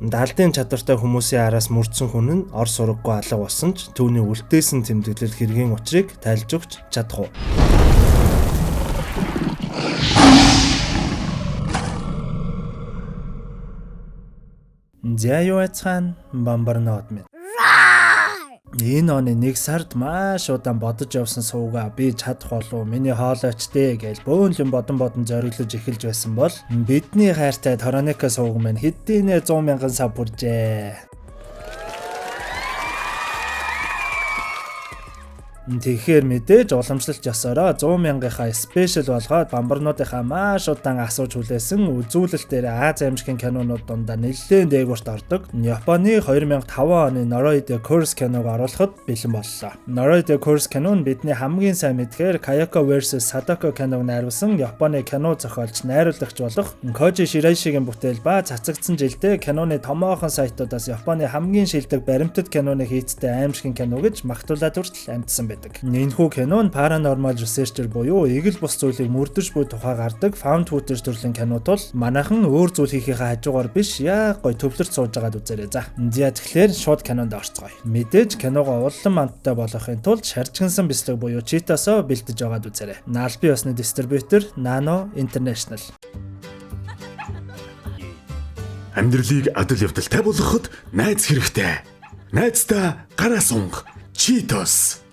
Даалдын чадвартай хүмүүсийн араас мөрдсөн хүн нь ор сураггүй алга болсон ч түүний үлдээсэн тэмдэглэл хэргийн учрыг тайлж өгч чадах уу? Зяюацхан бамбарнууд минь. Энэ оны 1 сард маш удаан бодож явсан суугаа би чадах болов миний хоолойч дээ гэж бөөнлөн бодон зориглож эхэлж байсан бол бидний хайртай Тороника сууг минь хэдийнэ 100,000 сав бүржээ. Тэгэхээр мэдээж уламжлалт ёсороо 100,000-ийнхаа спешиал болгоод бамбарнуудынхаа маш удаан асууж хүлээсэн үзүүлэлтээр Аз аймшигын кинонууд дундаа нэлээд дээгүүрт ордог. Японы 2005 оны Noroi the Curse киног оруулахад бэлэн боллоо. Noroi the Curse кино нь бидний хамгийн сайн мэдхээр Kayako vs Sadako киног найруулсан Японы кино зохиолч, найруулагч болох Koji Shiraishiгийн бүтээл ба цацагдсан жилдээ киноны томоохон сайтуудаас Японы хамгийн шилдэг баримтат киноны хийцтэй аймшигын кино гэж магтуулаад хүртэл амьдсан. Энэхүү кино нь paranormal researcher буюу эгэл бус зүйлийг мөрдөж буй тухай гардаг found footage төрлийн кинод бол манайхан өөр зүйл хийхийнхээ хажуугаар биш яг гой төвлөрч сууж байгаад үзээрэй за. Тэгэхээр шууд кинонд орцгоё. Мэдээж киногоо улам амттай болгохын тулд шаржгансан бислэг буюу cheetah-соо бэлдэж байгаад үзээрэй. Наалби усны дистрибьютор Nano International. Амьдралыг адил явдалтай болгоход найз хэрэгтэй. Найздаа гараа сунг. Cheetos.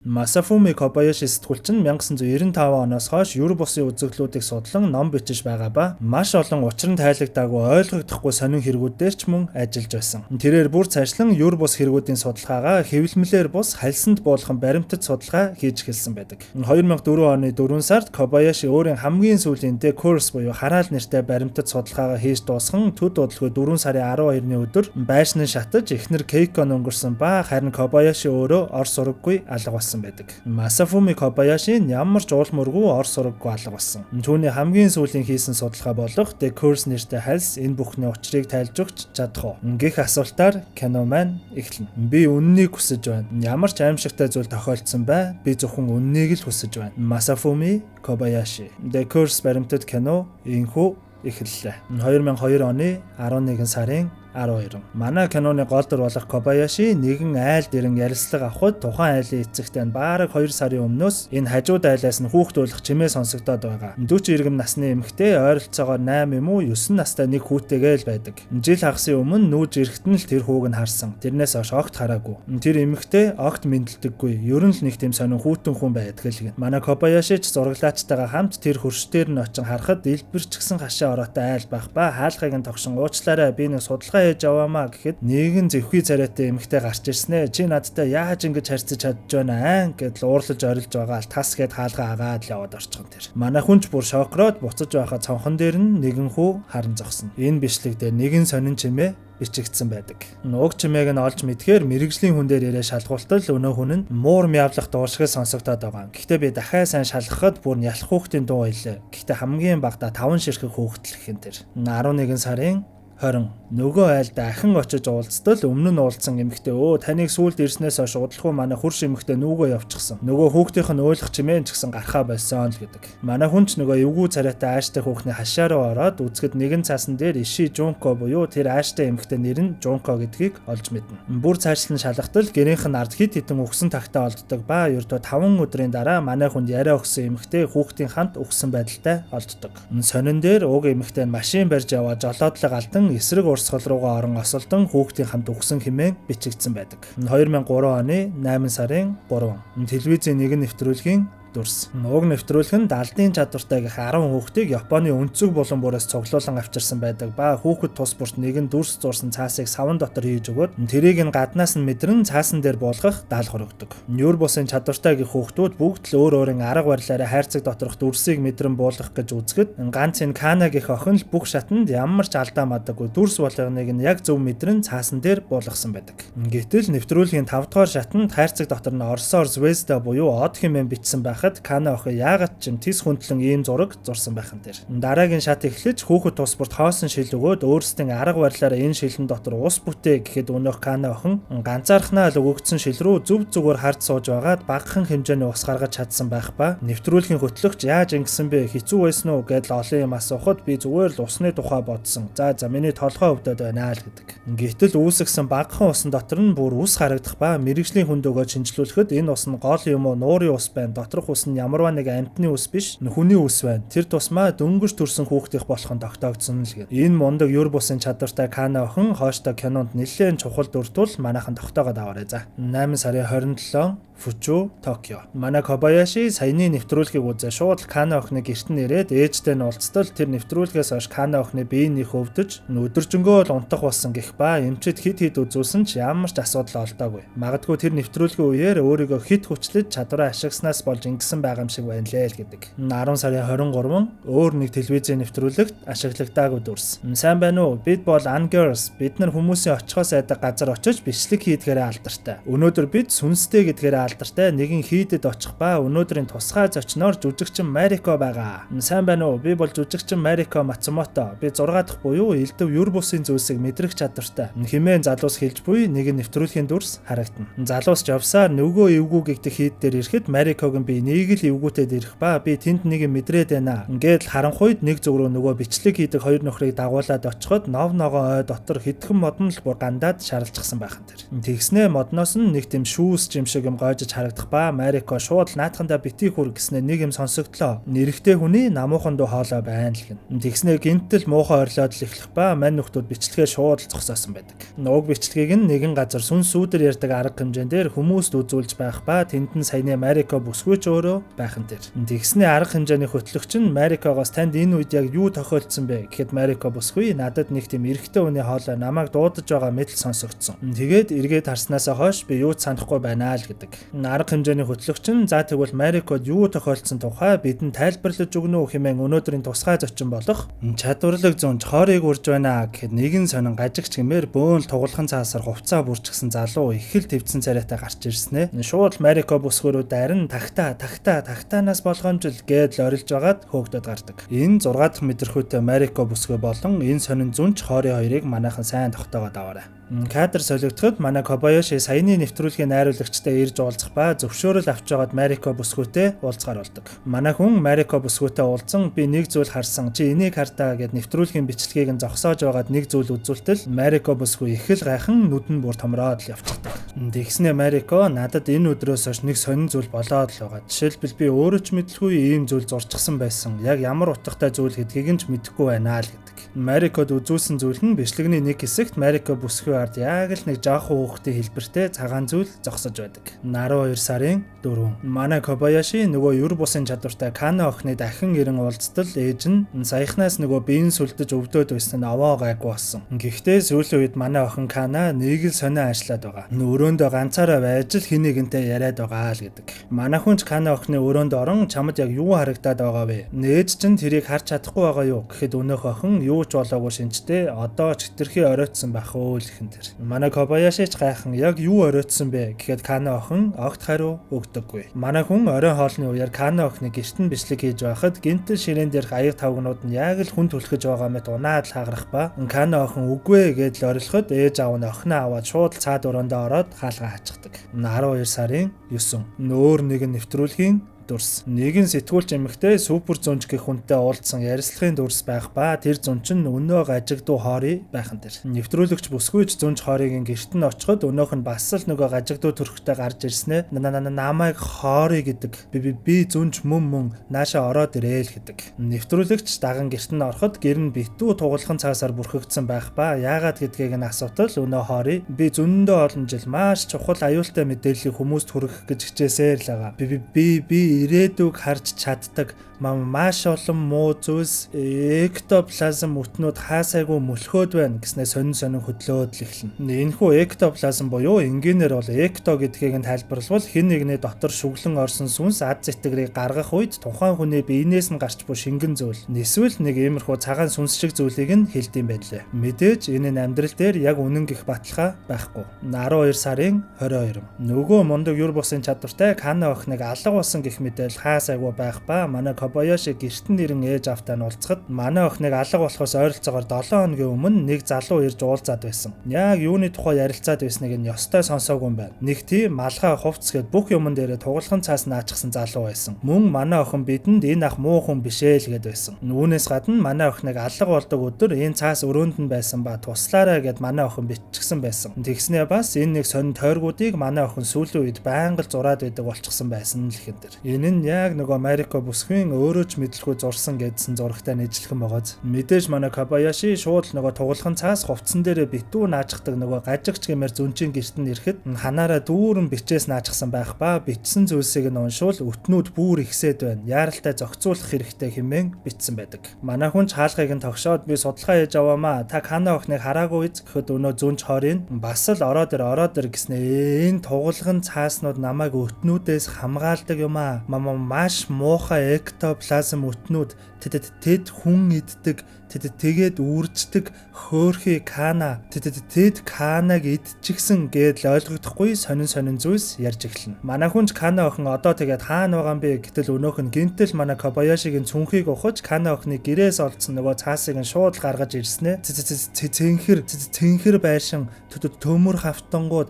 Масафуми Кобаяши сэтгүүлч нь 1995 оноос хойш Юр бусын үзэгдлүүдийг судлан ном бичиж байгаа ба маш олон учир нь тайлагдаагүй ойлгогдохгүй сонин хэрэгүүдээр ч мөн ажиллаж байсан. Тэрээр бүр цаашлан Юр бус хэрэгүүдийн судалгаагаа хэвлэмлэр бус хальсанд буулган баримтат судалгаа хийж эхэлсэн байдаг. 2004 оны 4 сард Кобаяши өөрийн хамгийн сүүлийн The Curse буюу хараал нэртэй баримтат судалгаагаа хийж дуусган төд удалгүй 4 сарын 12-ны өдөр байшны шатаж эхнэр Кейкон өнгөрсөн ба харин Кобаяши өөрөө ор сураггүй алга болсон байдаг. Масафуми Кобаяши ямар ч уул мөргүү ор сураггүй алга болсон. Түүний хамгийн сүүлийн хийсэн судалгаа болох The Curse нэртэй хальс энэ бүхний учрыг тайлж өгч чадах уу? Гэх асуултаар кино маань эхэлнэ. Би үннийг хүсэж байна. Ямар ч аимшигтай зүйл тохиолдсон бай. Би зөвхөн үннийг л хүсэж байна. Масафуми Кобаяши. The Curse баримтат кино энхүү эхэллээ. 2002 оны 11 сарын 12. Манай киноны гол дүр болох Кобаяши нэгэн айл дэрэн ярилцлага авахд тухайн айлын эцэгтэй нь баараг 2 сарын өмнөөс энэ хажууд айлаас нь хүүхд болох чимээ сонсогдоод байгаа. 40 иргэм насны эмэгтэй ойролцоогоор 8 юм уу 9 настай нэг хүүтэйгээ л байдаг. Жил хагасын өмнө нүүж ирэхэд нь л тэр хүүг нь харсан. Тэрнээс хойш огт хараагүй. Тэр эмэгтэй огт мэдлдэггүй. Ер нь л нэг тийм сонин хүүтэн хүн байдаг л гин. Манай Кобаяши ч зураглаачтайгаа хамт тэр хөрштээр нь очин харахад дэлбэрч гисэн хашаа ороотой айл байх ба хаалгыг нь тогшин уучлаарай би нэг судалгаа хийж аваамаа гэхэд нэгэн зэвхий царайтай эмэгтэй гарч ирснэ. Чи надтай яаж ингэж харьцаж чадж байна аа гэдэл уурлаж орилж байгаа л тас гэд хаалгаа агаад л яваад орчихсон тэр. Манай хүнч бүр шокроод буцаж байхад цонхон дээр нь нэгэн хүү харан зогсно. Энэ бичлэг дээр нэгэн сонин чимээ бичигдсэн байдаг. Уг чимээг нь олж мэдхээр мэрэгжлийн хүн дээр ирээ шалгуултал өнөө хүн нь муур мявлах дуушгал сонсогдоод байгаа. Гэхдээ би дахиад сайн шалгахад бүр нь ялах хүүхдийн дуу хэлээ. Гэхдээ хамгийн багадаа 5 ширхэг хүүхдэл гэх юм тэр. 11 сарын 20 нөгөө айлд ахин очиж уулзтал өмнө нь уулзсан эмэгтэй таныг сүулт ирснээс хойш удалгүй манай хурш эмэгтэй нүгөө явчихсан. Нөгөө хүүхдийнх нь ойлгох чимээн ч гэсэн гарахаа болсон л гэдэг. Манай хүн ч нөгөө эвгүй царайтай ааштай хүүхний хашаа руу ороод үзэхэд нэгэн цаасан дээр Иши Жунко буюу тэр ааштай эмэгтэй нэр нь Жунко гэдгийг олж мэднэ. Бүр цаашлан шалгалтал гэрийнх нь ард хит хитэн өгсөн тагтаа олддог ба ердөө 5 өдрийн дараа манай хүнд яриа өгсөн эмэгтэй хүүхдийн хамт өгсөн байдалтай олддог. Сонин дээр уг эмэгтэй машин барьж яваад жолоодлого алдан эсрэг урсгал руугаа орон осолдон хүүхдийн хамт өгсөн хэмээн бичигдсэн байдаг. 2003 оны 8 сарын 3 телевизийн нэгэн нэвтрүүлгийн дүрс. Уг нэвтрүүлэг нь далдын чадвартай гэх 10 хүүхдийг Японы өнцөг булан бүрээс цуглуулan авчирсан байдаг ба хүүхэд тус бүрт нэгэн дүрс зурсан цаасыг савн дотор хийж өгөөд тэрийг нь гаднаас нь мэдрэн цаасан дээр буулгах даалгавар өгдөг. Юр бусын чадвартай гэх хүүхдүүд бүгд л өөр өөрийн арга барилаараа хайрцаг доторх дүрсийг мэдрэн буулгах гэж үзэхэд ганц энэ Кана гэх охин л бүх шатанд ямар ч алдаа мадаггүй дүрс болгоныг нь яг зөв мэдрэн цаасан дээр буулгасан байдаг. Гэтэл нэвтрүүлгийн 5 дугаар шатанд хайрцаг дотор нь Орсоор Звезда буюу од хэмээн бичсэн байх байхад Кана охин яагаад ч юм тис хүндлэн ийм зураг зурсан байх нь тэр. Дараагийн шат эхлэж хүүхэд тус бүрт хоосон шил өгөөд өөрсдийн арга барилаараа энэ шилэн дотор ус бүтээ гэхэд өнөөх Кана охин ганцаархнаа л өгөгдсөн шил рүү зүв зүгээр хард сууж байгаад багахан хэмжээний ус гаргаж чадсан байх ба нэвтрүүлгийн хөтлөгч яаж ингэсэн бэ, хэцүү байсан уу гэдэл олон юм асуухад би зүгээр л усны тухай бодсон. За миний толгой өвдөд байна л гэдэг. Гэтэл үүсгэсэн багахан усан дотор нь бүр ус харагдах ба мэрэгжлийн хүндөгөө шинжлүүлэхэд энэ ус нь гол юм уу нуурын ус байна. Доторх ус нь ямарваа нэг амьтны ус биш, хүний ус байна. Тэр тусмаа дөнгөж төрсэн хүүхдийнх болох нь тогтоогдсон л гэв. Энэ мундаг Юрбусын чадвартай Кана охин хооштой кинонд нэлээд чухал дүртүүл манайхан тогтоогоод аваарай за. 8 сарын 27 Фучу, Токио. Манай Кобаяши саяны нэвтрүүлгийг үзээ шууд Кана охины гэрт нь ирээд ээжтэй нь уулзтал тэр нэвтрүүлгээс хойш Кана охины биеийг өвдөж өдөржингөө л унтах болсон гэх ба эмчид хид үзүүлсэн ч ямар ч асуудал олдоогүй. Магадгүй тэр нэвтрүүлгийн үеэр өөрийгөө хид хүчлэж чадвараа ашигснаас болж ингэсэн байгаа юм шиг байна лээ л гэдэг. 10 сарын 23 өөр нэг телевизийн нэвтрүүлэгт ашиглагдаагүй дүрс. Сайн байна уу? Бид бол Angers. Бид нар хүмүүсийн очихоос айдаг газар очиж бичлэг хийдгээрээ алдартай. Өнөөдөр бид сүнстэй гэдгээрээ алдартай нэгэн хийдэд очих ба өнөөдрийн тусгай зочноор жүжигчин Марико байгаа. Сайн байна уу? Би бол жүжигчин Марико Мацумото. Би 6 дахь буюу элдв Юрбусын зүйлсийг мэдрэх чадвартай. Хэмээн залуус хэлж буй нэгэн нэвтрүүлгийн дүрс харагдана. Залуус явсаар нөгөө эвгүй гэгдэх хийд дээр ирэхэд Марикогийн би нэг л эвгүүтэд ирэх ба би тэнд нэг юм мэдрээд байна. Ингээд харанхуйд нэг зүг рүү нөгөө бичлэг хийдэг хоёр нөхрийг дагуулад очиход нов ногоо ой дотор хэдхэн модон л бүр гандаад шаралчихсан байх нь тэр. Тэгснээ модноос нь нэг тийм шүүс юм шиг юм харагдах ба Марико шууд наатхандаа битгий хүр гэснээр нэг юм сонсогдлоо. Нэрэгтэй хүний намуухан дуу хоолой байна л гин. Тэгснээр гинтэл муухай орлоод л эхлэх ба мань нөхдүүд бичлэгээ шууд л зогсоосон байдаг. Уг бичлэгийг нэгэн газар сүнс сүудэр ярьдаг арга хэмжээндээр хүмүүст үзүүлж байх ба тэнд нь саяны Марико бүсгүйч өөрөө байх нь тэр. Тэгснээр арга хэмжээний хөтлөгч нь Марикогоос танд энэ үед яг юу тохиолдсон бэ гэхэд Марико бүсгүй надад нэг тийм эрэгтэй хүний хоолой намайг дуудаж байгаа мэт сонсогдсон. Тэгээд эргээд харснаасаа хойш би юу ч санахгүй байна л гэдэг. Арга хэмжээний хөтлөгч нь за тэгвэл Марикод юу тохиолдсон тухай бидэнд тайлбарлаж өгнө үү хэмээн өнөөдрийн тусгай зочин болох чадварлаг зунж хоорыг урж байна гэхэд нэгэн сонин гажигч гэмээр бөөн тугалхан цаасаар хувцаа бүрчгсэн залуу их л твцэн царайтай гарч ирснэ. Шууд Марико бүсгөрөө дайран тагтаанаас болгоомжил гээд л орилж байгаад хөөгдөд гардаг. Энэ 6 дахь мэдрэхүйтэй Марико бүсгөө болон энэ сонин зунж хоорын хоёрыг манайхан сайн тогтоогоод аваарай. Кадр солигдоход манай Кобаяши саяны нэвтрүүлгийн найруулагчтай ирж уулзах ба зөвшөөрөл авч байгаад Марико бүсгүйтэй уулзгаар болдог. Манай хүн Марико бүсгүйтэй уулзсан би нэг зүйл харсан чи энийг хартаа гэд нэвтрүүлгийн бичлэгийг нь зогсоож байгаад нэг зүйл үзүүлтэл Марико бүсгүй их л гайхан нүдэн бүр томроод л явчихдаг. Тэгснэ Марико надад энэ өдрөөс хойш нэг сонин зүйл болоод л байгаа. Жишээлбэл би өөрөө ч мэдлгүй ийм зүйл зурчихсан байсан. Яг ямар утгатай зүйл гэдгийг нь ч мэдэхгүй байна л гэдэг. Марикод үзүүлсэн зүйл нь бичлэгний нэг хэсэгт Марико бүсгүй ард яг л нэг жоохон хүүхдийн хэлбэртэй цагаан зүйл зогсож байдаг. 12 сарын 4. Манай Кобаяши нөгөө Юрбусын чадвартай Кана охины дахин ирэн уулзтал ээж нь саяхнаас нөгөө биеийн сүлдэж өвдөд байсан нь овоо гайгүй болсон. Гэхдээ сүүлийн үед манай охин Кана нэг л сонио ажиллаад байгаа. Өрөөндөө ганцаараа байж л хинэгэнтэй яриад байгаа л гэдэг. Манай хүн ч Кана охины өрөөнд орон чамд яг юу харагдаад байгаа вэ? Нээж чинь тэрийг харж чадахгүй байгаа юу гэхэд өнөөх охин юу ч болоогүй шинжтэй одоо ч хэтэрхий оройтсан байх өө л ихэн тэр. Манай Кобаяши ч гайхан яг юу оройтсан бэ гэхэд Кана охин огт хариу өгдөггүй. Манай хүн оройн хоолны үеэр Кана охины гэрт нь бичлэг хийж байхад гинтэл ширээн дээрх аяг тавгнууд нь яг л хүн түлхэж байгаа мэт унаад хагарах ба Кана охин үгүй гэдэл орилоход ээж аав нь охиноо аваад шууд цаад өрөөндөө ороод хаалгаа хаачихдаг. 12 сарын 9. Нөөр нэгэн нэвтрүүлгийн дүрс. Нэгэн сэтгүүлч эмэгтэй супер зунж гэх хүнтэй уулзсан ярилцлагын дүрс байх ба тэр зунж нь өнөө гажигдуу хоорой байхан тэр. Нэвтрүүлэгч бүсгүйч зунж хоорыг гэрт нь очиход өнөөх нь бас л нөгөө гажигдуу төрхтэй гарч ирснэ. Намайг хоорой гэдэг. Би зунж мөн нааша ороод ирээ л гэдэг. Нэвтрүүлэгч даган гэрт нь ороход гэр нь битүү тугалхан цаасаар бүрхэгдсэн байх ба яагаад гэдгийг нь асуутал өнөө хоорой би зөндөө олон жил маш чухал аюултай мэдээллийг хүмүүст хүргэх гэж хичээсээр л байгаа. Би ирээдүг харж чаддаг маш олон муу зүйлс эктоплазм өтнүүд хаасайгүй мөлхөөд байна гэснээр сонин хөдлөөд л эхэлнэ. Энэхүү эктоплазм буюу энгийнээр бол экто гэдгийг нь тайлбарлавал хэн нэгний дотор шүглэн орсон сүнс ад зэтгэрийг гаргах үед тухайн хүний биенээс нь гарч буй шингэн зүйл. Эсвэл нэг иймэрхүү цагаан сүнс шиг зүйлийг нь хэлдэм байлээ. Мэдээж энэ нь амьдрал дээр яг үнэн гэх баталгаа байхгүй. 12 сарын 22. Нөгөө мундаг Юрбусын чадвартай Кана охиныг алга болсон гэх мэдээлэл хаасайгүй байх ба манай Кобаяши гэртэн нэрэн ээж автаа нь уулзахад манай охиныг алга болохоос ойролцоогоор 7 хоногийн өмнө нэг залуу ирж уулзаад байсан. Яг юуны тухай ярилцаад байсныг нь ёстой сонсоогүй юм байна. Нэг тийм малгай хувцс гээд бүх юмн дээрээ тугалхан цаас наачсан залуу байсан. Мөн манай охин бидэнд энэ ах муу хүн бишээ л гээд байсан. Үүнээс гадна манай охиныг алга болдог өдөр энэ цаас өрөөнд нь байсан ба туслаарай гэд манай охин биччихсэн байсан. Тэгснээ бас энэ нэг сонин тойргуудыг манай охин сүүлийн үед байнга л зураад байдаг болчихсон байсан л ихэн дэр. Энэ нь яг нөгөө Марико бүсгүй өөрөө ч мэдлэхгүй зурсан гэдсэн зурагтай нэжлэхэн байгааз. Мэдээж манай Кобаяши шууд нөгөө тугалхан цаас хувцсан дээрээ битүү наачдаг нөгөө гажигч гэмээр зүнчийн гэрт нь ирэхэд ханаараа дүүрэн бичээс наачсан байх ба бичсэн зүйлсийг нь уншвал өтнүүд бүр ихсээд байна. Яаралтай зохицуулах хэрэгтэй хэмээн бичсэн байдаг. Манай хүн хаалгыг нь тогшоод би судалгаа хийж аваамаа. Та Кана охиныг хараагүй биз гэхэд өнөө зүнч хорийн бас л ороод ир гэснээ. Энэ тугалган цааснууд намайг өтнүүдээс хамгаалдаг юм аа. Маш муухай эктоплазм өтнүүд тэд хүн иддэг. Тэгээд үрждэг хөөрхий Кана тэд Канаг идчихсэн гэдэл ойлгогдохгүй сонин зүйлс ярьж эхэлнэ. Манай хүнч Кана охин одоо тэгээд хаана байгаа юм бэ гэтэл өнөөх нь гинтэл манай Кобаяшигийн цүнхийг ухаж Кана охины гэрээс олдсон нөгөө цаасыг нь шууд гаргаж ирснэ. Цэнхэр байшин төмөр хавтангууд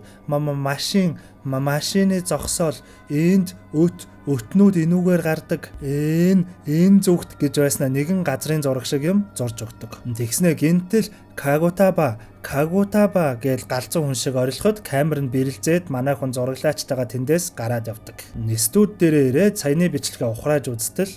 машины зогсоол энд өтнүүд энүүгээр гардаг энэ зүгт гэж байснаа нэгэн газрын зураг шиг юм зурж өгдөг. Тэгснэ гинтэл Кагутаба гэж галзуу хүн шиг орилоход камер нь бэрэлзээд манай хүн зураглаачтайгаа тэндээс гараад явдаг. Студ дээрээ ирээд саяны бичлэгээ ухрааж үзтэл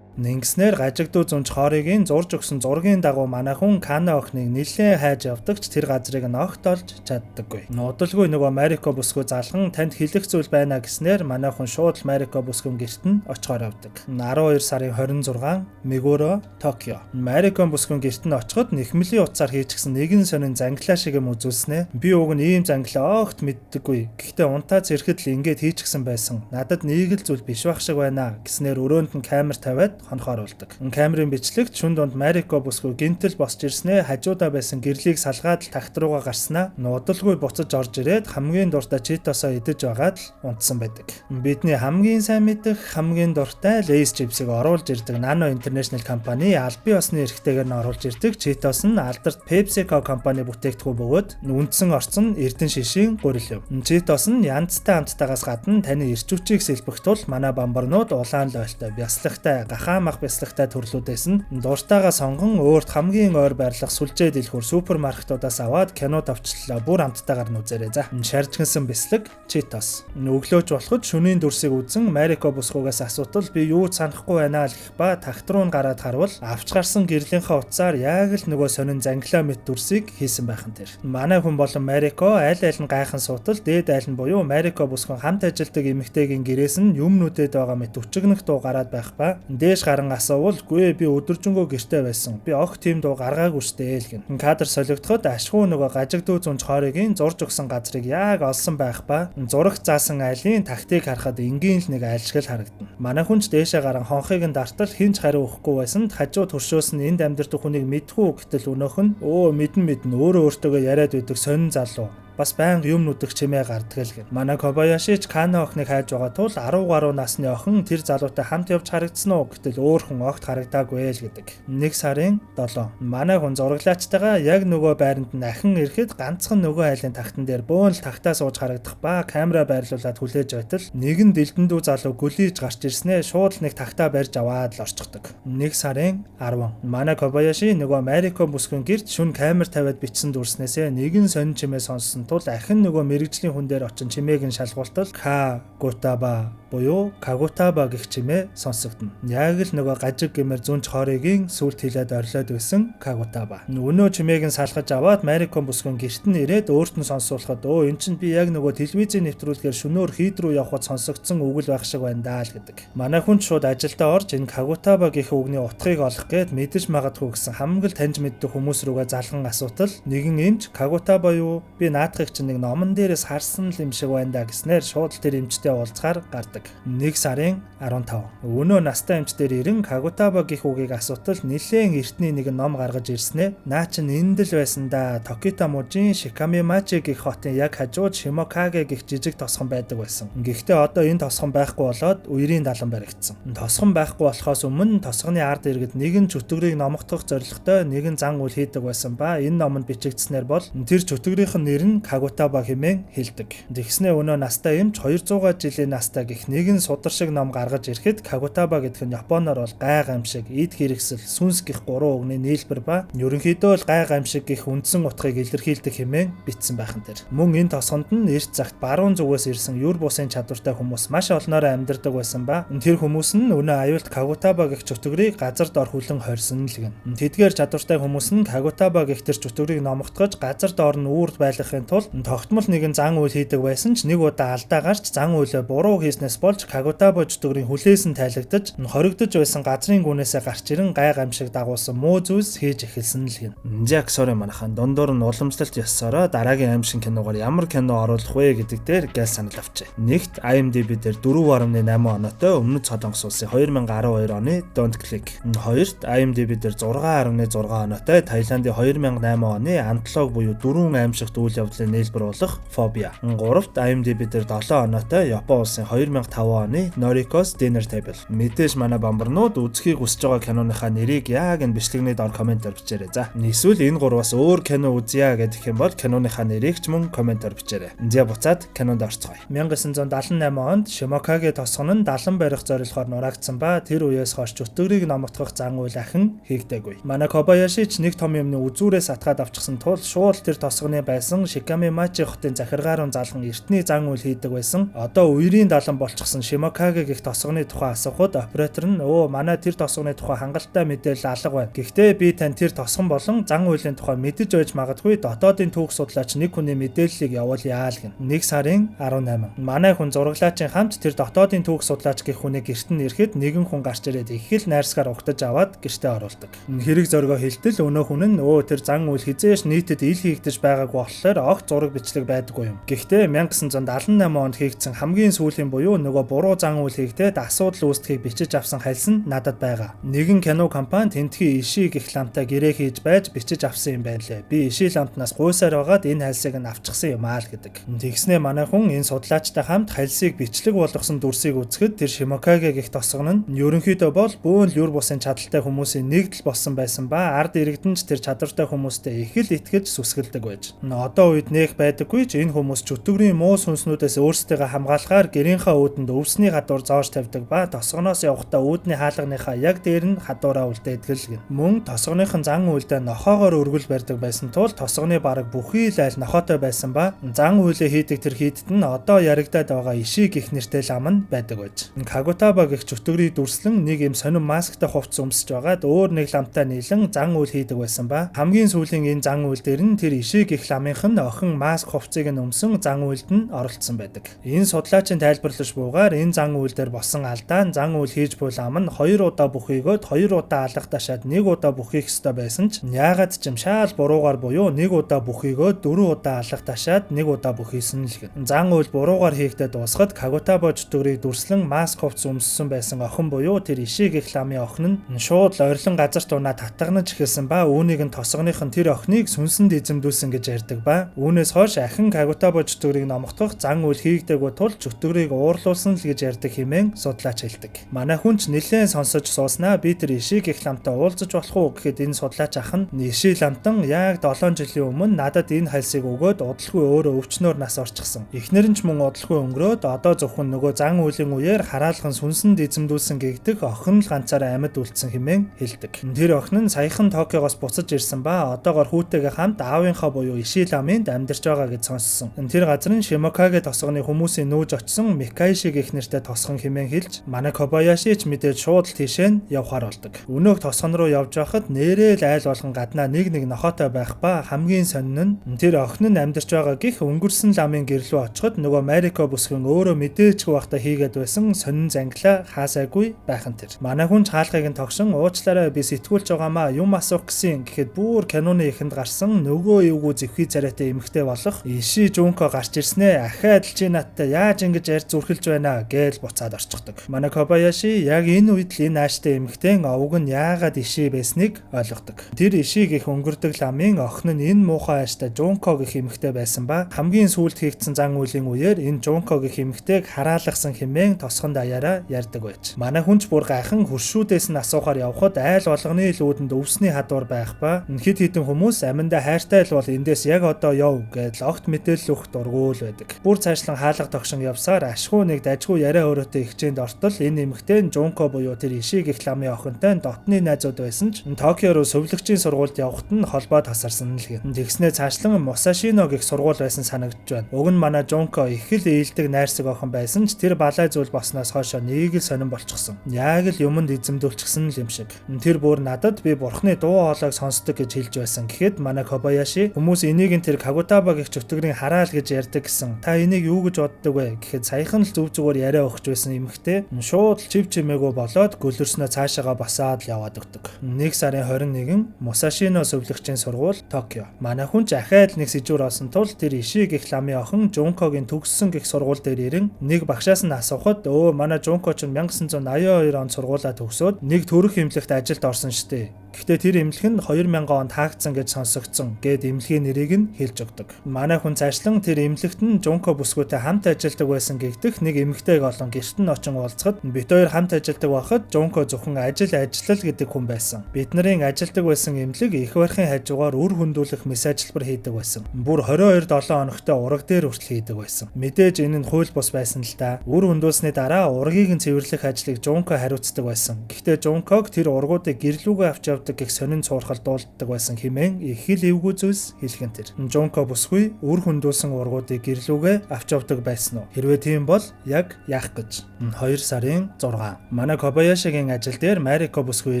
Нэгснэр гажигдуу зүнч хоорыг зурж өгсөн зургийн дагуу манай хүн Кана охиныг нэлээд хайж явдагч тэр газрыг нь огт олж чаддаггүй. Нудалгүй нөгөө Марико бүсгүй залхан танд хэлэх зүйл байна гэснээр манай хүн шууд Марико бүсгүй гэрт нь очихоор явдаг. 12 сарын 26 Мегуро, Токио. Марико бүсгүй гэрт нь очиход нэхмэлийн утсаар хийчихсэн нэгэн сонин занглаа шиг юм үзүүлснэ. Би уг нь ийм занглаа огт мэддэггүй. Гэхдээ унтаац ирэхэд л ингэж хийчихсэн байсан. Надад нэг л зүйл биш байх шиг байна гэснээр өрөөнд нь камер тавиад хонхоор болдог. Камерын бичлэгт шүн донд Марико бүсгүй гинтэл босч ирснээ хажуудаа байсан гэрлийг салгаад л тагт руугаа гарснаа нудалгүй буцаж орж ирээд хамгийн дуртай читосоо идэж байгаад л унтсан байдаг. Бидний хамгийн сайн мэдэх хамгийн дуртай Lay's чипсийг оруулж ирдэг Nano International компани албан ёсны эрхтэйгээр нь оруулж ирдэг читос нь алдарт PepsiCo компани бүтээгдэхүүн бөгөөд үндсэн орцон эрдэн шишийн гурил юм. Читос нь янзтай амттайгаас гадна таны эрч хүчийг сэлбэх тул манай бамбарнууд улаан лойлтой, бяслагтай, мах бяслагтай төрлүүдээс нь дуртайгаа сонгон өөрт хамгийн ойр байрлах сүлжээ дэлгүүр супермаркетуудаас аваад кинод авчлаа бүр амттайгаар нь үзээрэй за. Шаржгансан бяслаг Cheetos. Өглөөж болоход шөнийн дүрсийг үзэн Марико бүсгүйгээс асуудал би юу санахгүй байна л гэх ба тагт руу гараад харвал авч гарсан гэрлийнхаа утсаар яг л нөгөө сонин занглаа мэт дүрсийг хийсэн байхан тэр. Манай хүн болон Марико аль нь гайхан суутал дээд айл нь буюу Марико бүсгүй хамт ажилдаг эмэгтэйгийн гэрээс нь юм нүдэд байгаа мэт өчигнөх дуу гараад байх ба дээш гаран асуувал гүй би өдөржингөө гэртээ байсан. Би огт тийм дуу гаргаагүй штэ л гэн. Кадр солигдоход ашгүй нөгөө гажигдуу зүнч хоорыг зурж өгсөн газрыг яг олсон байх ба зураг заасан айлын тактик харахад энгийн л нэг айл шиг л харагдана. Манай хүнч дээшээ гарan хонхыг нь дартал хинч хариу өгөхгүй байсанд хажуу туршоос нь энд амьдардаг хүнийг мэдхүү гэтэл өнөөх нь мэдэн өөрөө өөртөөгөө яриад байдаг сонин залуу бас байнга юм нүдэх чимээ гардаг л гэн. Манай Кобаяши ч Кана охиныг хайж байгаа тул 10 гаруй насны охин тэр залуутай хамт явж харагдсан уу гэтэл өөр хүн огт харагдаагүй л гэдэг. 1 сарын 7. Манай хүн зураглаачтайгаа яг нөгөө байранд нь ахин ирэхэд ганцхан нөгөө айлын тагтан дээр бөөн л тагтаа сууж харагдах ба камера байрлуулад хүлээж байтал нэгэн дэлдэндүү залуу гөлийж гарч ирснээ шууд л нэг тагтаа барьж аваад л орчихдог. 1 сарын 10. Манай Кобаяши нөгөө Марико бүсгүй гэрт шүн камер тавиад бичсэн дүрснээсээ нэгэн сонин чимээ сонссон тул ахин нөгөө мэрэгжлийн хүн дээр очин чимээг нь шалгуултал Кагутаба буюу Кагутаба гэх чимээ сонсогдно. Яг л нөгөө гажиг гэмээр зүнч хоорыг сүлт хилээд орилоод байсан Кагутаба. Өнөө чимээг нь салгаж аваад Марико бүсгүй гэрт нь ирээд өөрт нь сонсуулахад эн чинь би яг нөгөө телевизийн нэвтрүүлгээр шөнөөр хийд рүү явхад сонсогдсон үг л байх шиг байна даа л гэдэг. Манай хүн шууд ажилдаа орж энэ Кагутаба гэх үгний утгыг олох гээд мэдэж магадгүй гэсэн хамгийн таньж мэддэг хүмүүс рүүгээ залган асуутал нэгэн эмч Кагутаба юу? Би наадах наадахыг чинь нэг номон дээрээс харсан л юм шиг байна да гэснээр шууд тэр эмчтэй уулзахаар гардаг. 1 сарын 15. Өнөө настай эмч дээр ирэн Кагутаба гэх үгийг асуутал нэлээд эртний нэгэн ном гаргаж ирснэ. Наа чин энд л байсан да. Токита мужийн Шикамимачи гэх хотын яг хажууд Шимокаге гэх жижиг тосгон байдаг байсан. Гэхдээ одоо энэ тосгон байхгүй болоод үерийн далан баригдсан. Тосгон байхгүй болохоос өмнө тосгоны ард иргэд нэгэн чөтгөрийг номогдох зорилготой нэгэн зан үйл хийдэг байсан ба энэ номонд бичигдснээр бол тэр чөтгөрийн нэр нь Кагутаба хэмээн хэлдэг. Тэгснээ өнөө настай эмч 200 жилийн настай гэх нэгэн судар шиг ном гаргаж ирэхэд Кагутаба гэдэг нь Японоор бол гай гамшиг, эд хэрэгсэл, сүнс гэх 3 үгний нийлбэр ба ерөнхийдөө л гай гамшиг гэх үндсэн утгыг илэрхийлдэг хэмээн бичсэн байхан тэр. Мөн энэ тосгонд нь эрт цагт баруун зүгээс ирсэн юр бусын чадвартай хүмүүс маш олноороо амьдардаг байсан ба тэр хүмүүс нь өнөө аюулт Кагутаба гэх чөтгөрийг газар дор хүлэн хорьсон л гэн. Тэдгээр чадвартай хүмүүс нь Кагутаба гэх тэр чөтгөрийг номогдгож газар доор нь үүрд байлгахын тулд тогтмол нэгэн зан үйл хийдэг байсан ч нэг удаа алдаа гарч зан үйлээ буруу хийснээс болж Кагутаба чөтгөрийн хүлээс нь тайлагдаж хоригдож байсан газрын гүнээсээ гарч ирэн гай гамшиг дагуулсан муу зүйлс хийж эхэлсэн л гэн. Жак сори манахан дондор нь уламжлалт ёссороо дараагийн аимшиг киногоор ямар кино оруулах вэ гэдэг дээр гал санал авчээ. Нэгт IMDb дээр 4.8 оноотой өмнөд Солонгос улсын 2012 оны Don't Click. Хоёрт IMDb дээр 6.6 оноотой Таиландын 2008 оны Антолог буюу дөрвөн аимшигт үйл явдлын нээлбэр болох Phobia. Гуравт IMDb дээр 7 оноотой Япон улсын 2005 оны Noriko's Dinner Table. Мэдээж манай бамбарнууд үзхийг хүсэж байгаа киноныхаа нэрийг яг энэ бичлэгний доор комментээр бичээрэй. За. Эсвэл энэ гурваас өөр кино үзье гэх юм бол киноныхаа нэрийг ч мөн комментээр бичээрэй. За буцаад кинонд орцгоё. 1978 онд Шимокаге тосгон нь далан барих зорилгоор нураагдсан ба тэр үеэс хойш чөтгөрийг номогдох зан үйл ахин хийгдээгүй. Манай Кобаяши ч нэг том юмны үзүүрээс атгаад авчихсан тул шууд тэр тосгоны байсан Шикамимачи хотын захиргаар залган эртний зан үйл хийдэг байсан. Одоо үерийн далан болчихсон Шимокаге гэх тосгоны тухай асуухад оператор нь "Өө манай тэр тосгоны тухай хангалттай мэдээлэл алга байна. Гэхдээ би тань тэр тосгон болон зан үйлийн тухай мэдэж байж магадгүй дотоодын түүх судлаач нэг хүний мэдээллийг явуулъя л гэн. 1 сарын 18. Манай хүн зураглаачийн хамт тэр дотоодын түүх судлаач гэх хүний гэрт нь ирэхэд нэгэн хүн гарч ирээд их л найрсгаар угтаж аваад гэртээ оруулдаг. Хэрэг зоргоо хэлтэл өнөө хүн нь тэр зан үйл хизээш нийтэд ил хийгдэж байгаагүй болохоор огт зураг бичлэг байдаггүй юм. Гэхдээ 1978 онд хийгдсэн хамгийн сүүлийн буюу нөгөө буруу зан үйл хийгдээд асуудал үүсдэхийг бичиж авсан хальс нь надад байгаа. Нэгэн кино компани тентхий иши гэх ламтай гэрээ хийж байж бичиж авсан юм байна лээ. Би иши ламтнаас гуйсаар байгаад энэ хальсыг нь авчихсан юм аа л гэдэг. Тэгснээ манай хүн энэ судлаачтай хамт хальсыг бичлэг болгосон дүрсийг үзэхэд тэр Шимокаге гэх тосгон нь ерөнхийдөө бол бөөн л юр бусын чадaltaй хүмүүсийн нэгдэл болсон байсан ба ард иргэдэн ч тэр чадвартай хүмүүстэй их л итгэж сүсгэлдэг байж. Одоо үед нээх байдаггүй ч энэ хүмүүс чөтгөрийн муу сүнснүүдээс өөрсдийгөө хамгаалахаар гэрийнхаа үүдэнд өвсний гадуур зоож тавьдаг ба тосгоноос явахдаа үүдний хаалганыхаа яг дээр нь хадуураа үлдээдэг. Мөн тосгоныхон зан үйлдээ нохоогоор өргөл барьдаг байсан тул тосгоны бараг бүхий л айл нохоотой байсан ба зан үйлээ хийдэг тэр хийдэд нь одоо яригадаад байгаа иши гэх нэртэй лам нь байдаг байж. Кагутаба гэх чөтгөрийн дүрслэн нэг юм сонин масктай хувцас өмсөж байгаад өөр нэг ламтай нийлэн зан үйл хийдэг байсан ба хамгийн сүүлийн энэ зан үйл дээр нь тэр иши гэх ламынх нь охин маск хувцсыг нь өмсөн зан үйлд нь оролцсон байдаг. Энэ судлаачийн тайлбарлаж буугаар энэ зан үйл дээр болсон алдаа нь зан үйл хийж буй лам нь 2 удаа бүхийгөөд 2 удаа алгах ташаад 1 удаа бүхийх ёстой байсан ч яагаад ч юм шаал буруугаар буюу 1 удаа бүхийгөөд 4 удаа алгах ташаад 1 удаа бүхийсэн л гэн. Зан үйл буруугаар хийгдээд дуусахад Кагутаба чөтгөрийг дүрслэн маск хувцас өмссөн байсан охин буюу тэр иши гэх ламын охин нь шууд ойрлон газарт унаа татгнаж эхэлсэн ба үүнийг нь тосгоных нь тэр охиныг сүнсэнд эзэмдүүлсэн гэж ярьдаг ба үүнээс хойш ахин Кагутаба чөтгөрийг номогдох зан үйл хийгдээгүй тул чөтгөрийг уурлуулсан л гэж ярьдаг хэмээн судлаач хэлдэг. Манай хүн ч нэлээд сонсож сууснаа би тэр иши гэх ламтай уулзаж болох уу гэхэд энэ судлаач ах нь иши ламтан яг 7 жилийн өмнө надад энэ хальсыг өгөөд удалгүй өөрөө өвчнөөр нас орчихсон. Эхнэр нь ч мөн удалгүй өнгөрөөд одоо зөвхөн нөгөө зан үйлийн үеэр хараалхан сүнсэнд эзэмдүүлсэн гэгдэх охин л ганцаараа амьд үлдсэн хэмээн хэлдэг. Тэр охин нь саяхан Токиогоос буцаж ирсэн ба одоогоор хүүтэйгээ хамт аавынхаа буюу иши ламынд амьдарч байгаа гэж сонссон. Тэр газрын Шимокаге тосгоны хүмүүсийн нүүж очсон Микаиши гэх нэртэй тосгон хэмээн хэлж манай Кобаяши ч мэдээж шууд л тийшээ нь явхаар болдог. Өнөөх тосгон руу явж байхад нэрэл айл болгон гаднаа нэг нохоотой байх ба хамгийн сонин нь тэр охин нь амьдарч байгаа гих өнгөрсөн ламын гэрлүү очиход нөгөө Марико бүсгэн өөрөө мэдээчгүй байхдаа хийгээд байсан сонин зангилаа хаасаагүй байхан тэр. Манай хүн хаалгыг нь тогшин уучлаарай би сэтгүүлж байгаамаа юм асуух гэсэн гэхэд бүр киноны эхэнд гарсан нөгөө эвгүй зэвхий царайтай эмх эмэгтэй болох Иши Жунко гарч ирснээ ахаад л чи надтай яаж ингэж ярьж зүрхэлж байна гэж буцаад орчихдог. Манай Кобаяши яг энэ үед л энэ ааштай эмэгтэйн овг нь яагаад Иши байсныг ойлгодог. Тэр Иши гэх өнгөрдөг ламын охин нь энэ муухай ааштай Жунко гэх эмэгтэй байсан ба хамгийн сүүлд хийгдсэн зан үйлийн үеэр энэ Жунко гэх эмэгтэйг хараалгасан хэмээн тосгон даяараа ярьдаг байж. Манай хүнч бүр гайхан хуршүүдээс нь асуухаар явхад айл болгоны лүүдэнд өвсний хадвар байх ба хэд хэдэн хүмүүс аминдаа хайртай л бол эндээс яг одоо яв гэж огт мэдээлэл өгөх дургуул байдаг. Бүр цаашлан хаалга тогшин явсаар ашгүй нэг дажгүй яриа өрөөтэй хичээнд ортол энэ эмэгтэй Жунко буюу тэр Иши гэх ламын охинтой дотны найзууд байсан ч Токио руу сувлагчийн сургуульд явхад нь холбоо тасарсан л гэн. Тэгснээ цаашлан Мусашино гэх сургууль байсан санагдж байна. Уг нь манай Жунко их л ээлдэг найрсаг охин байсан ч тэр балай зүйл болсноос хойш нэг л сонирн болчихсон. Яг л юмд эзэмдүүлчихсэн л юм шиг. Тэр бүр надад би бурхны дуу хоолойг сонсдог гэж хэлж байсан. Гэхэд манай Кобаяши хүмүүс энийг нь тэр Кагутаба гэх чөтгөрийн хараал гэж ярьдаг гэсэн. Та энийг юу гэж боддог вэ гэхэд саяхан л зүв зүгээр яриа өгч байсан эмэгтэй шууд чив чимээгүй болоод гөлөрснөө цаашаага босоод л яваад өгдөг. 1 сарын 21 Мусашино сувлагчийн сургууль Токио. Манай хүн ч ахаад нэг сэжүүр олсон тул тэр Иши гэх ламын охин Жункогийн төгссөн гэх сургууль дээр ирэн нэг багшаас нь асуухад манай Жунко ч 1982 онд сургуулаа төгсөөд нэг төрөх эмнэлэгт ажилд орсон штэ. Гэхдээ тэр эмнэлэг нь 2000 онд хаагдсан гэж сонсогдсон гэд эмнэлгийн нэрийг нь хэлж өгдөг. Манай хүн цаашлан тэр эмнэлэгт нь Жунко бүсгүйтэй хамт ажилдаг байсан гэгдэх нэг эмэгтэйг олон гэрт нь очин уулзахад бид хоёр хамт ажилдаг байхад Жунко зөвхөн ажиллал гэдэг хүн байсан. Бид нарын ажилдаг байсан эмнэлэг их барихын хажуугаар үр хөндүүлэх мэс ажилбар хийдэг байсан. Бүр 22-7 хоногтой ураг дээр хүртэл хийдэг байсан. Мэдээж энэ нь хууль бус байсан л да. Үр хөндүүлсний дараа ургийг нь цэвэрлэх ажлыг Жунко хариуцдаг байсан. Гэхдээ Жунког тэр ургуудыг гэрлүүгээ авч гэх сонин цуурхал дуулддаг байсан хэмээн их л эвгүй зүйлс хэлхэн тэр. Жунко бүсгүй үр хөндүүлсэн ургуудыг гэрлүүгээ авч явдаг байсан уу? Хэрвээ тийм бол яг яах гэж. 2 сарын 6. Манай Кобаяшигийн ажил дээр Марико бүсгүй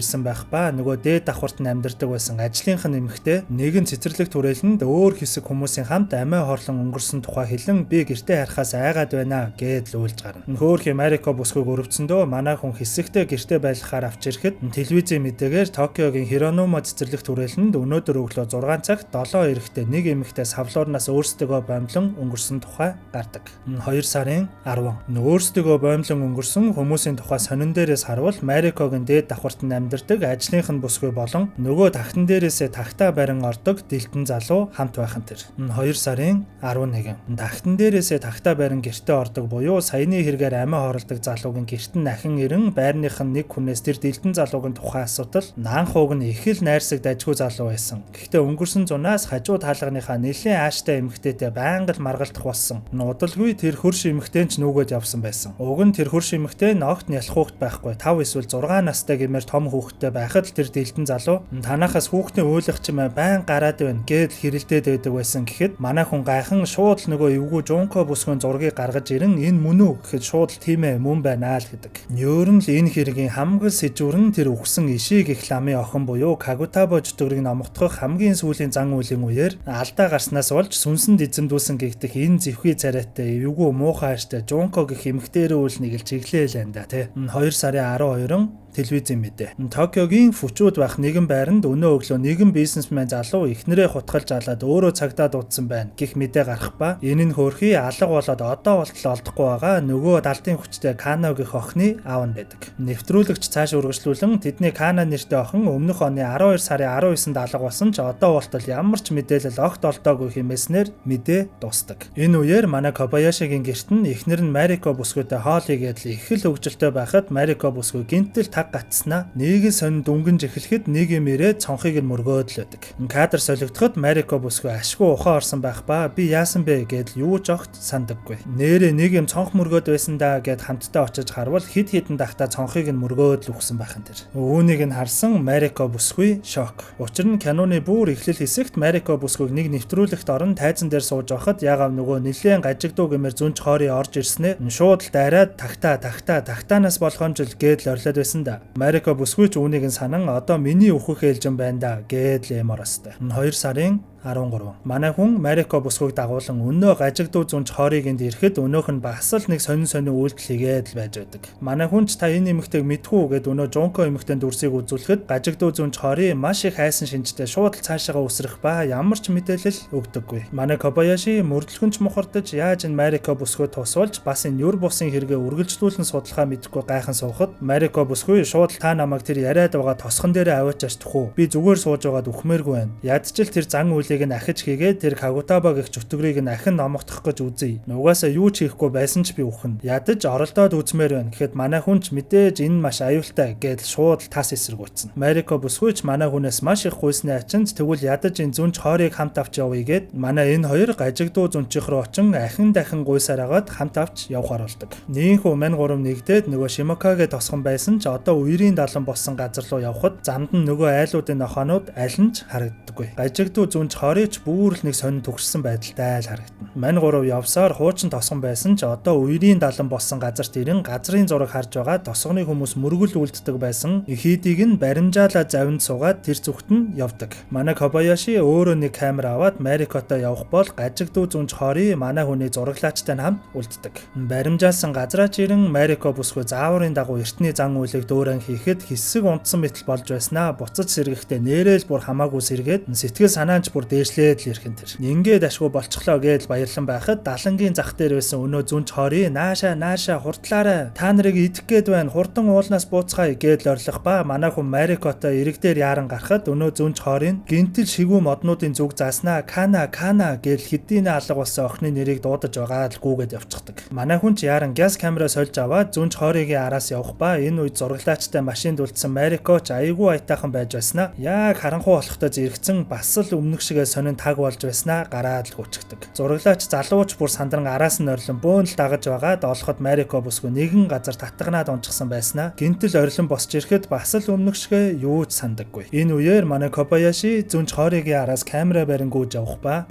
ирсэн байх ба нөгөө дээд давхарт нь амьдардаг байсан ажлынх нь эмэгтэй нэгэн цэцэрлэг түрээлэнд өөр хэсэг хүмүүсийн хамт амиа хорлон өнгөрсөн тухай хэлэн би гэртээ харахаас айгаад байна гэд л уйлж гарна. Хөөхий Марико бүсгүйг өрөвцөндөө манай хүн хэсэгтээ гэртээ байлгахаар авч ирэхэд телевизийн мэдээгээр Токиогийн Хирономо цэцэрлэг түрээлэнд өнөөдөр өглөө 6 цагт 7 эрэхтэй нэг эмэгтэй савлуурнаас өөрсдөө боомлон өнгөрсөн тухай гардаг. 2 сарын 10. Өөрсдөө боомлон өнгөрсөн хүмүүсийн тухай сонин дээрээс харуул Марикогийн дээд давхарт нь амьдардаг ажлынх нь бүсгүй болон нөгөө тагтан дээрээсээ тагтаа барин ордог дэлтэн залуу хамт байхан тэр. 2 сарын 11. Тагтан дээрээсээ тагтаа барин гэртээ ордог буюу саяны хэрэгээр амиа хорлдог залуугийн гэрт нь ахин ирэн байрных нь нэг хүнээс тэр дэлтэн залуугийн тухай асуудал наанхууг нь их л найрсаг дажгүй залуу байсан. Гэхдээ өнгөрсөн зунаас хажуу таалганыхаа нэлийн ааштай эмэгтэйтэй байнга л маргалдах болсон. Удалгүй тэр хөрш эмэгтэй ч нүгөөд явсан байсан. Уг нь тэр хөрш эмэгтэй огт нь ялах хүүхэд байхгүй. 5 эсвэл 6 настай гэмээр том хүүхэдтэй байхад л тэр дэлтэн залуу танахаас хүүхдийн уйлах чимээ байн гараад байна гэд хэрэлдээд байдаг байсан гэхэд манай хүн гайхан шууд л нөгөө эвгүй Жунко бүсгүйн зургийг гаргаж ирэн энэ мөн үү гэхэд шууд л тийм ээ мөн байна л гэдэг. Нёөр нь л энэ хэргийн хамгийн сэжүүр нь тэр үхсэн Иши гэх ламын охин буюу Кагутаба чөтгөрийг номготгох хамгийн сүүлийн зан үйлийн үеэр алдаа гарснаас болж сүнсэнд эзэмдүүлсэн гэгдэх энэ зэвхий царайтай эвгүй муухай ааштай Жунко гэх эмэгтэйрээ үл нэг л чиглээл энэ да тий. 2 сарын 12 телевизийн мэдээ. Токиогийн Фучуд байх нэгэн байранд өнөө өглөө нэгэн бизнесмен залуу эхнэрээ хутгалж алаад өөрөө цагдаа дуудсан байна гэх мэдээ гарах ба энэ нь хөөрхий алга болоод одоо болтол олдохгүй байгаа нөгөө далдын хүчтэй Кано гэх охины аав нь байдаг. Нэвтрүүлэгч цааш үргэлжлүүлэн тэдний Кано нэртэй охин өмнөх оны 12 сарын 19-нд алга болсон ч одоо болтол ямар ч мэдээлэл огт олдоогүй хэмээснээр мэдээ дуустдаг. Энэ үеэр манай Кобаяшигийн гэрт нь эхнэр нь Марико бүсгүйтэй хоол игээд л их л хөвгөлтэй байхад Марико бүсгүй гинтэл гацснаа нэг сонин дүнгэнж эхлэхэд нэг юм ирээд цонхыг нь мөргөөд л байдаг. Кадр солигдоход Марико бүсгүй ашгүй ухаан орсон байх ба би яасан бэ гэдэл юу ч огт сандаггүй. Нэрээ нэг юм цонх мөргөөд байсан да гэд хамтдаа очиж харвал хид хідэн дахта цонхыг нь мөргөөд л өгсөн байхан тэр. Үүнийг нь харсан Марико бүсгүй шок. Учир нь киноны бүр эхлэл хэсэгт Марико бүсгүйг нэг нэвтрүүлэгт орон тайзан дээр сууж байхад ягаав нөгөө нэлээд гажигдуу гэмээр зүнж хоорын орж ирснээр шууд л дайраад тагтаанаас болгоомжл гэдэл орилоод байсан да. Марико бүсгүй ч үүнийг нь санан одоо миний өөхөх ээлжин байна да гэд л эмор өстэй. 2 сарын 13. Манай хүн Марико бүсгүйг дагуулan өнөө гажигдуу зүүн чорыг энд ирэхэд өнөөх нь бас л нэг сонин үйлдэл хийгээд л байж байдаг. Манай хүн ч та энэ эмэгтэйг мэдхүү гэд өнөө Жонко эмэгтэй дүрсийг үзүүлэхэд гажигдуу зүүн чоры маш их хайсан шинжтэй шууд цаашаага үсрэх ба ямар ч мэдээлэл өгдөггүй. Манай Кобаяши мөрдлөгөнч мухардаж яаж энэ Марико бүсгүй тусвалж бас энэ Юрбусын хэрэгээ үргэлжлүүлэн судлахаа мэдэхгүй гайхан суухад Марико бүсгүй шууд та намайг тэр яриад байгаа тосгон дээрээ аваачаач төхөө. Би зүгээр сууж байгаад үхмээргүй байна. Ядчил тэр зан үйлийг нь ахиж хийгээд тэр Кагутаба гэх чөтгөрийг нь ахин номогдох гэж үзье. Нугасаа юу ч хийхгүй байсан ч би үхэн. Ядаж оролдоод үзмээр байна. Гэхэд манай хүн ч мэдээж энэ маш аюултай гэдэл шууд тас эсэргүүцсэн. Марико бүсгүйч манай хүнээс маш их гуйсны ачинт тэгвэл ядаж энэ зүүн чорыг хамт авч явъя гэд манай энэ хоёр гажигдуу зүүнчих рүү очин ахин дахин гуйсаар агаад хамт авч явахаар болдог. Нийхүү мань 3 нэгдээд нөгөө Шимокагийн тосгон байсан ч одоо үерийн далан болсон газар руу явхад замд нь нөгөө айлуудын нохоонууд аль нь ч харагддаггүй. Гажигдуу зүүн чорыч бүр л нэг сонин төгссөн байдалтай л харагдана. Мань 3 явсаар хуучин тосгон байсан ч одоо үерийн далан болсон газарт ирэн газрын зураг харж байгаа тосгоны хүмүүс мөргөл үлддэг байсан. Ихидийг нь баримжаалаа завинд суугаад тэр зүгт нь явдаг. Манай Кобаяши өөрөө нэг камер аваад Марикотой явах бол гажигдуу зүүн чоры манай хүний зураглаачтай хамт үлддэг. Баримжаалсан газраач ирэн Марико бүсгүй зааврын дагуу эртний зан үйлийг дөөрэн хийхэд хэсэг унтсан мэтэл болж байснаа буцаж сэргэхдээ нэрэл бүр хамаагүй сэргээд сэтгэл санаанч бүр дээшлээд л ирхэн тэр. Ингээд ашгүй болчихлоо гэж баярлан байхад далангийн зах дээр байсан өнөө зүүн чоры нааша хурдлаарай. Та нарыг идэх гээд байна. Хурдан уулнаас бууцгаая гэж орлох ба манай хүн Марикотой ирэг дээр яран гарахад өнөө зүүн чорын гинтэл шигүү моднуудын зүг зааснаа кана гэж хэдийнэ алга болсон охины нэрийг дуудаж байгаа л гүгээд явчихдаг. Манай хүн ч яран газ камераа сольж аваад зүүн чорыгийн араас явах ба энэ үед зураглаачтай машинд үлдсэн Марико ч аягүй айтайхан байж байснаа яг харанхуй болохтой зэрэгцэн бас л өмнөх шигээ сонин таг болж байснаа гараад л хүчгдэг. Зураглаач залууч бүр сандран араас нь орлон бөөн л дагаж байгаад олоход Марико бүсгүй нэгэн газар татгнаад унчихсан байснаа гинтэл орлон босч ирэхэд бас л өмнөх шигээ юу ч сандаггүй. Энэ үеэр манай Кобаяши зүүн чорыгийн араас камера барингууж явах ба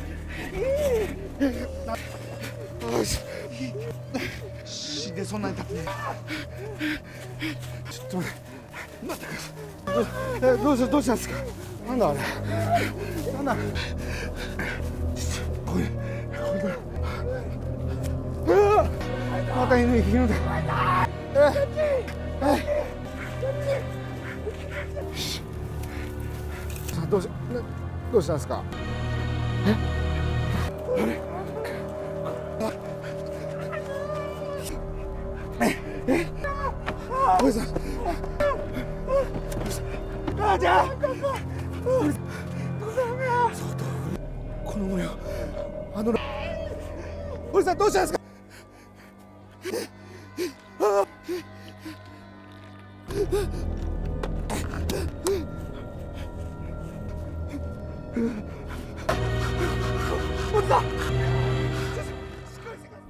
でそんなに経ってねちょっと待ってくださいどうしたんですかなんだあれなんだこれまた犬ださあどうしたんですかあれおじさん母ちゃんこの模様おじさんどうしたんですかおじさん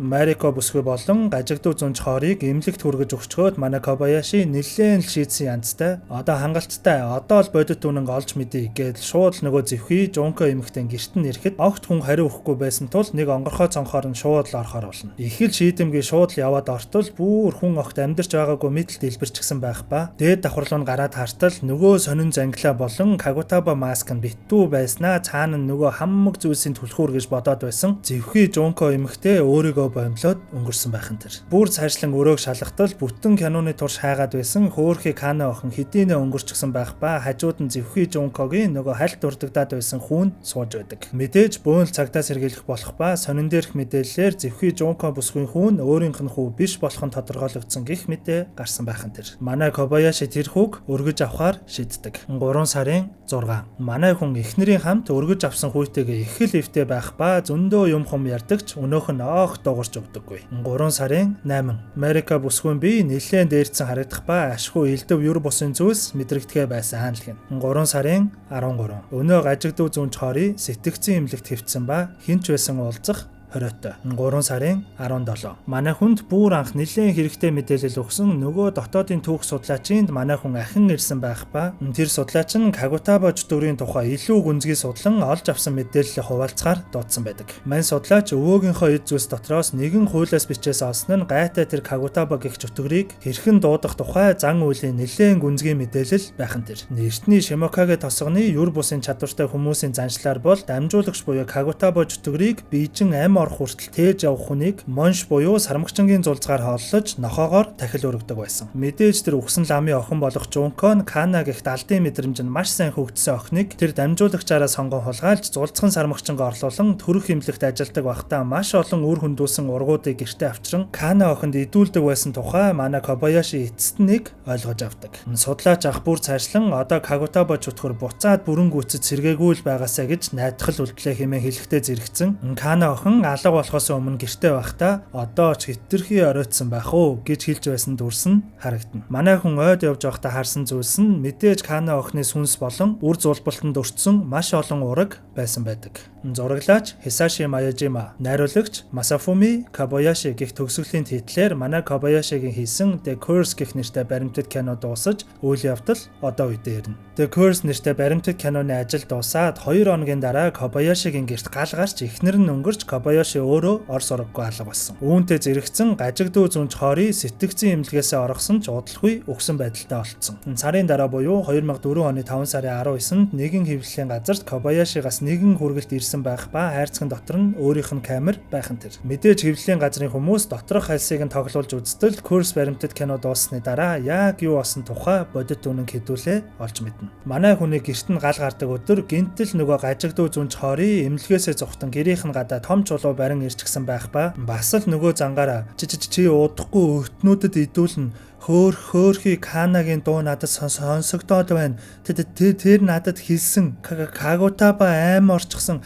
Марико бүсгүй болон гажигдуу зүүн чорыг эмнэлэгт хүргэж өгчгөөд манай Кобаяши нэлээд л шийдсэн янзтай. Одоо хангалттай. Одоо л бодит үнэн олж мэдье гэдэл шууд л нөгөө зэвхий Жонко эмэгтэй гэрт нь ирэхэд огт хүн хариу өгөхгүй байсан тул нэг онгорхой цонхоор нь шууд л орохоор болно. Их л шийдэмгүй шууд л яваад ортол бүр хүн огт амьдарч байгаагүй мэтэл дэлбэрчгсэн байх ба дээд давхарлуу нь гараад хартал нөгөө сонин зангилаа болон Кагутаба маск нь битүү байснаа цаана нөгөө хаммаг зүйлсийн түлхүүр гэж бодоод байсан. Зэвхий Жонко эмэгтэй өөрийгөө боомлоод өнгөрсөн байхын тэр. Бүр цаашлан өрөөг шалгатал бүтэн киноны турш хайгаад байсан хөөхий Кана охин хэдийнэ өнгөрчихсөн байх ба хажууд нь зэвхий Жонкогийн нөгөө хальт урдагдаад байсан хүүн сууж байдаг. Мэдээж бөөн цагтаа сэргийлэх болох ба сонин дээрх мэдээллээр зэвхий Жонко бүсгүй хүүн өөрийнх нь хүү биш болох нь тодорхойлогдсон гэх мэдээ гарсан байхын тэр. Манай Кобаяши тэр хүүг өргөж авахар шийддэг. 3 сарын 6. Манай хүн эхнэрийн хамт өргөж авсан хүүтэйгээ их л эвтэй байх ба зөндөө юм хум ярьдагч өнөөх нь оох дуурч өгдөггүй. 3 сарын 8. Марико бүсгүй би нэлээд дээрцэн харагдах ба ашгүй элдв юр бусын зүйлс мэдрэгдэхэ байсан л гин. 3 сарын 13. Өнөө гажигдуу зүүн чоры сэтгцэн эмнэлэгт хэвтсэн ба хинч байсан уулзах 20-т 3 сарын 17. Манай хүнд бүр анх нэлээд хэрэгтэй мэдээлэл өгсөн нөгөө дотоодын түүх судлаачинд манай хүн ахин ирсэн байх ба тэр судлаач нь Кагутаба чөтгөрийн тухай илүү гүнзгий судлан олж авсан мэдээллийг хуваалцахаар дуудсан байдаг. Мань судлаач өвөөгийнхөө эд зүйлс дотроос нэгэн хуулиас бичээс олсон нь гайтай тэр Кагутаба гэх чөтгөрийг хэрхэн дуудах тухай зан үйлийн нэлээд гүнзгий мэдээлэл байх нь тэр. Эртний Шимокаге тосгоны юр бусын чадвартай хүмүүсийн заншлаар бол дамжуулагч буюу Кагутаба чөтгөрийг Бийжин ам орох хүртэл тээж явах хүнийг Монш буюу сармагчингийн зулцгаар хооллож нохоогоор тахил өргөдөг байсан. Мэдээж тэр үхсэн ламын охин болох Жункон Кана гэх алдын мэдрэмж нь маш сайн хөгжсөн охиныг тэр дамжуулагчаараа сонгон хулгайлж зулцхан сармагчинг орлуулан төрөх эмнэлэгт ажилдаг байхдаа маш олон үр хөндүүлсэн ургуудыг гэртээ авчран Кана охинд идүүлдэг байсан тухай манай Кобаяши эцэст нэг ойлгож авдаг. Судлаач ах бүр цаашлан одоо Кагутаба чөтгөр буцаад бүрэн гүйцэд сэргээгүй л байгаасаа гэж найдахал үлдлээ хэмээн хэлэхдээ зэрэгцэн Кана охин алга болохоос өмнө гэртээ байхдаа одоо ч хитрхи оройтсан байх уу гэж хэлж байсан дүрс нь харагдана. Манай хүн ойд явж байхдаа харсан зүйлс нь мэдээж Кана охины сүнс болон үр зулбалтанд өртсөн маш олон ураг байсан байдаг. Зураглаач Хисаши Маяжима, найруулагч Масафуми Кобаяши гэх төгсгөлийн титлээр манай Кобаяшигийн хийсэн The Curse гэх нэртэй баримтат кино дуусаж үйл явдал одоо үедээ ирнэ. The Curse нэртэй баримтат киноны ажил дуусаад 2 хоногийн дараа Кобаяшигийн гэрт гал гарч эхнэр нь өнгөрч Кобаяши өөрөө ор сураггүй алга болсон. Үүнтэй зэрэгцэн гажигдуу зүнж хоорыг сэтгцэн эмнэлгээсээ оргосон ч удалгүй өгсөн байдалтай болцсон. Сарын дараа буюу 2004 оны 5 сарын 19-нд нэгэн хэвлэлийн газарт Кобаяшигаас нэгэн хүргэлт ирсэн байх ба хайрцагын дотор нь өөрийнх нь камер байхан тэр. Мэдээж хэвлэлийн газрын хүмүүс доторх хальсыг нь тоглуулж үзтэл Curse баримтат кино дууссаны дараа яг юу болсон тухай бодит үнэн хэдүүлээ олж мэднэ. Манай хүний гэрт нь гал гардаг өдөр гинтэл нөгөө гажигдуу зүнж хоорыг эмнэлгээсээ зугтан гэрийнх нь гадаа том чулуу барин ирчихсэн байх ба бас л нөгөө зангаараа чи удахгүй өтнүүдэд идүүлнэ хөөхий Канагийн дуу надад сонсогдоод байна. Тэр надад хэлсэн Кагутаба ам орчихсон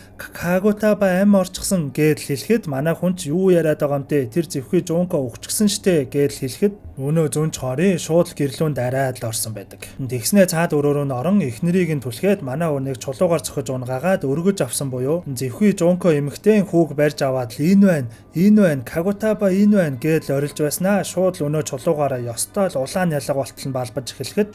гэдэл хэлэхэд манай хүн ч юу яриад байгаа юм те тэр зөвхөн Жунко өгчихсэн штэ гэдэл хэлэхэд өнөө зүнж хоорын шууд гэрлүүнд арайд л орсон байдаг. Тэгснээ цаад өрөөрөө нь орон эхнэрийг нь түлхээд манай хүнийг чулуугаар цохиж унгаагаад өргөж авсан буюу зөвхөн Жунко эмэгтэй хүүг барьж аваад л энэ байна Кагутаба энэ байна гэдэл орилж байснаа шууд л өнөө чулуугаараа ёстой л улаан ялга болтол нь балбаж эхлэхэд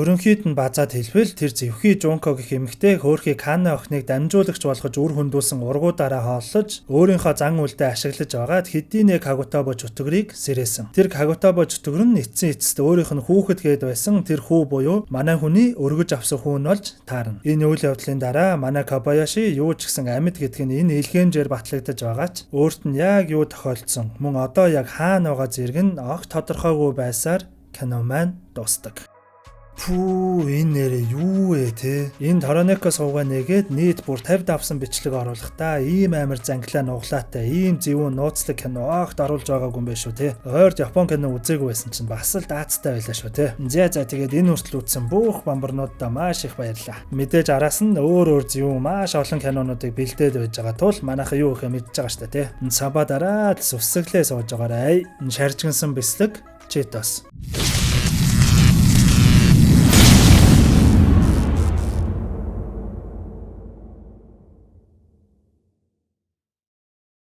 Ерөнхийд нь базаад хэлбэл тэр зөвхий Жунко гэх эмэгтэй хөөхий Кана охиныг дамжуулагч болгож үр хөндүүлсэн ургуудаараа хооллож өөрийнхөө зан үйлдээ ашиглаж байгаад хэдийнэ Кагутаба чөтгөрийг сэрээсэн. Тэр Кагутаба чөтгөр нь эцсийн эцэст өөрийнх нь хүүхэд гээд байсан тэр хүү буюу манай хүний өргөж авсан хүү нь болж таарна. Энэ үйл явдлын дараа манай Кобаяши юу ч гэсэн амьд гэдг нь энэ илгээмжээр батлагдаж байгаач өөрт нь яг юу тохиолдсон мөн одоо яг хаана байгаа зэрэг нь огт тодорхойгүй байсаар кино маань дуусдаг. Пүү энэ нэрээ юу вэ те? Энэ Торонеко суугаа нэгээд нийт бүр 50 давсан бичлэг оруулахдаа ийм амар занглаа нуглаатай ийм зөвүүн нууцлаг кино огт оруулж байгаагүй юм байна шүү те. Ойрд Япон кино үзээгүй байсан чинь бас л даацтай байлаа шүү те. За тэгээд энэ хүртэл үзсэн бүх бамбарнуудаа маш их баярлалаа. Мэдээж араас нь өөр зөвүүн маш олон кинонуудыг бэлдээд байж байгаа тул манайха юу ихэ мэдж байгаа шүү те. Саба дараа зүсгэлээ сууж байгаарай. Шаржгансан бислэг Читос.